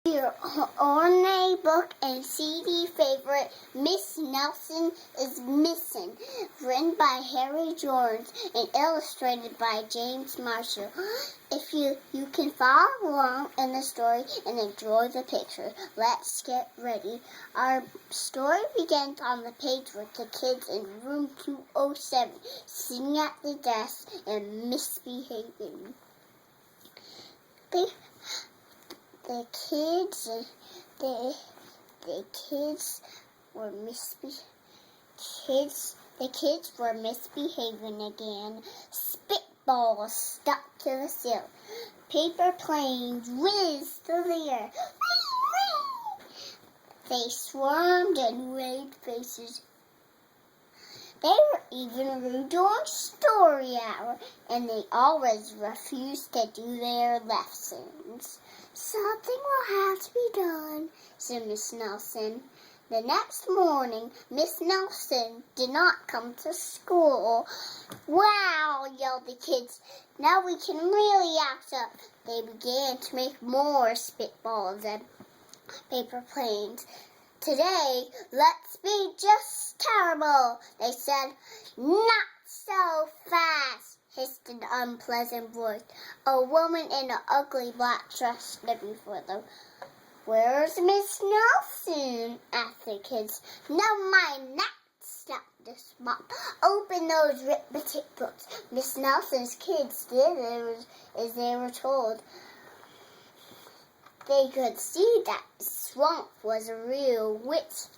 Your Ornay book and CD favorite, Miss Nelson is Missing, written by Harry Jones and illustrated by James Marshall. If you can follow along in the story and enjoy the picture, let's get ready. Our story begins on the page with the kids in room 207 sitting at the desk and misbehaving. The kids were misbehaving again. Spitballs stuck to the ceiling. Paper planes whizzed through the air. They swarmed and waved faces. They were even rude during story hour, and they always refused to do their lessons. Something will have to be done, said Miss Nelson. The next morning, Miss Nelson did not come to school. Wow, yelled the kids. Now we can really act up. They began to make more spitballs and paper planes. Today, let's be just terrible, they said. Not so fast, hissed an unpleasant voice. A woman in an ugly black dress stood before them. Where's Miss Nelson? Asked the kids. Never mind that, snapped the mom. Open those arithmetic books. Miss Nelson's kids did as they were told. They could see that Swamp was a real witch.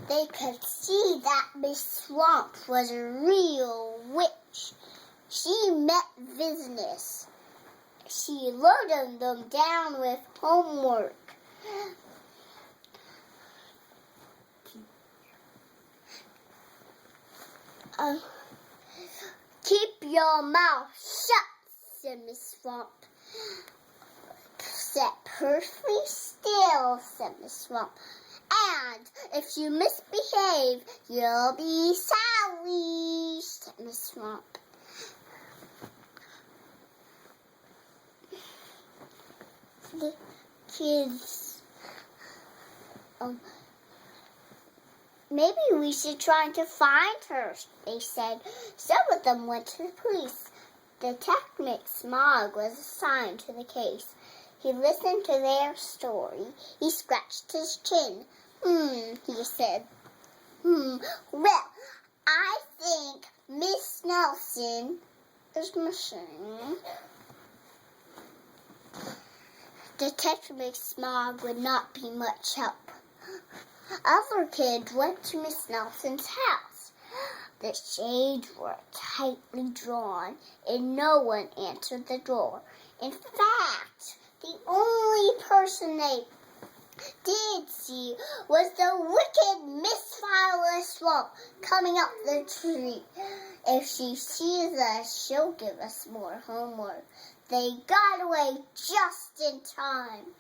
They could see that Miss Swamp was a real witch. She meant business. She loaded them down with homework. Keep your mouth shut, said Miss Swamp. Sit perfectly still, said Miss Swamp. And if you misbehave, you'll be sorry, said Miss Swamp. The kids, maybe we should try to find her, they said. Some of them went to the police. Detective Smog was assigned to the case. He listened to their story. He scratched his chin. He said. Well, I think Miss Nelson is missing. Detective Smog would not be much help. Other kids went to Miss Nelson's house. The shades were tightly drawn, and no one answered the door. In fact, the only person they did see was the wicked Miss Violet Swamp coming up the tree. If she sees us, she'll give us more homework. They got away just in time.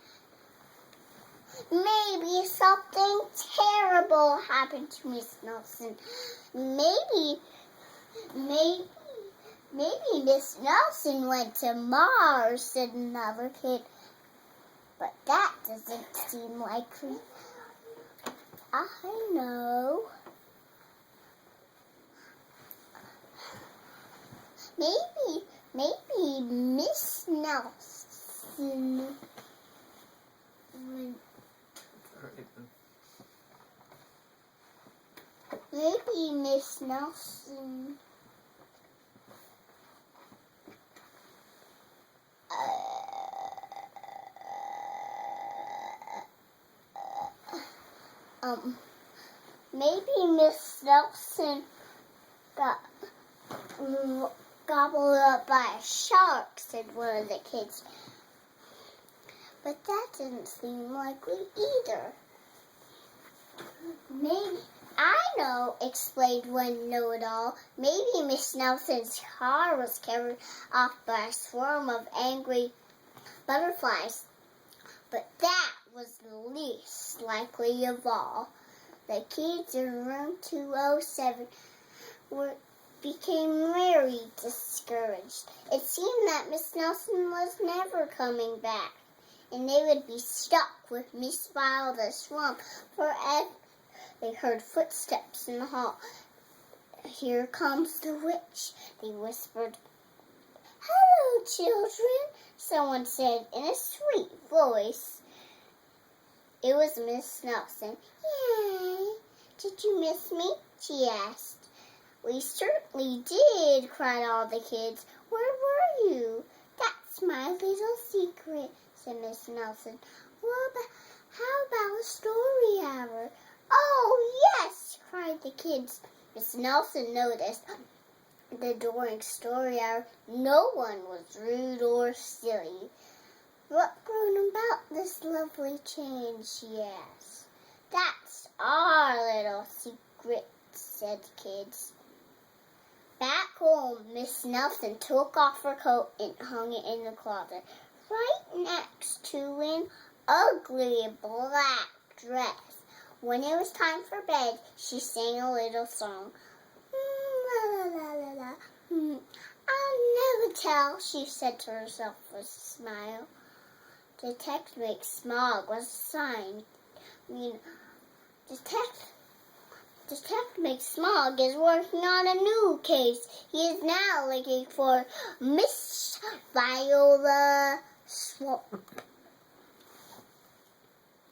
Maybe something terrible happened to Miss Nelson. Maybe Miss Nelson went to Mars, said another kid. But that doesn't seem likely. I know. Maybe Miss Nelson went. Maybe Miss Nelson maybe Miss Nelson got gobbled up by a shark, said one of the kids. But that didn't seem likely either. Maybe, I know, explained one know-it-all. Maybe Miss Nelson's car was carried off by a swarm of angry butterflies. But that was the least likely of all. The kids in room 207 became very discouraged. It seemed that Miss Nelson was never coming back. and they would be stuck with Miss Viola Swamp forever. They heard footsteps in the hall. Here comes the witch, they whispered. Hello, children, someone said in a sweet voice. It was Miss Nelson. Yay! Did you miss me? She asked. We certainly did, cried all the kids. Where were you? That's my little secret, said Miss Nelson. How about a story hour? Oh, yes, cried the kids. Miss Nelson noticed that during story hour, no one was rude or silly. What brought about this lovely change, she asked. That's our little secret, said the kids. Back home, Miss Nelson took off her coat and hung it in the closet, right next to an ugly black dress. When it was time for bed, she sang a little song. La la la la la. I'll never tell, she said to herself with a smile. Detect Make Smog was a sign. Detect Make Smog is working on a new case. He is now looking for Miss Viola Swamp.